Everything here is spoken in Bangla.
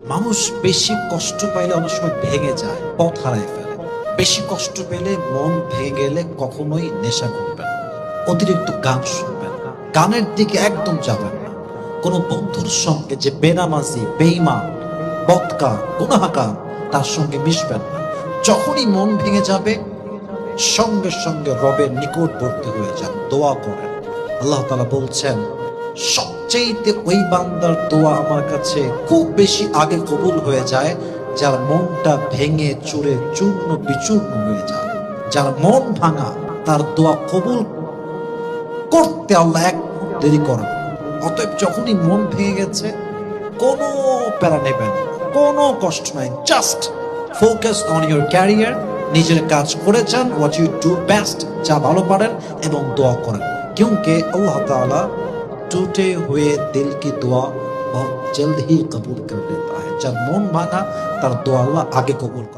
মানুষ বেশি কষ্ট পাইলে অনেক সময় ভেঙে যায়, পথ হারায় ফেলে। বেশি কষ্ট পেলে, মন ভেঙে গেলে কখনোই নেশা করবেন না, অতিরিক্ত গান শুনবেন না, গানের দিকে একদম যাবেন না। কোনো বন্ধুর সঙ্গে যে বেনামাজি, বেঈমান, বদকার, গুনাহগার, তার সঙ্গে মিশবেন না। যখনই মন ভেঙে যাবে, সঙ্গে সঙ্গে রবের নিকটবর্তী হয়ে যান, দোয়া করেন। আল্লাহ তাআলা বলছেন, সবচেয়ে ওই বান্দার দোয়া আমার কাছে খুব বেশি আগে কবুল হয়ে যায় যার মনটা ভেঙে চুরে চূর্ণ বিচূর্ণ হয়ে যায়। যার মন ভাঙা, তার দোয়া কবুল করতে আল্লাহ এক মুহূর্ত দেরি করেন। অতএব যখনই মন ভেঙে গেছে, কোনো প্যারা নেবেন না, কোনো কষ্ট নাই, just focus on your career. নিজের কাজ করে যান, হোয়াট ইউ ডু বেস্ট, যা ভালো পারেন, এবং দোয়া করেন। क्योंकि अल्लाह ताला टूटे हुए दिल की दुआ बहुत जल्द ही कबूल कर लेता है। যার মন ভাঙা, তার দোয়া আল্লাহ আগে কবুল করেন।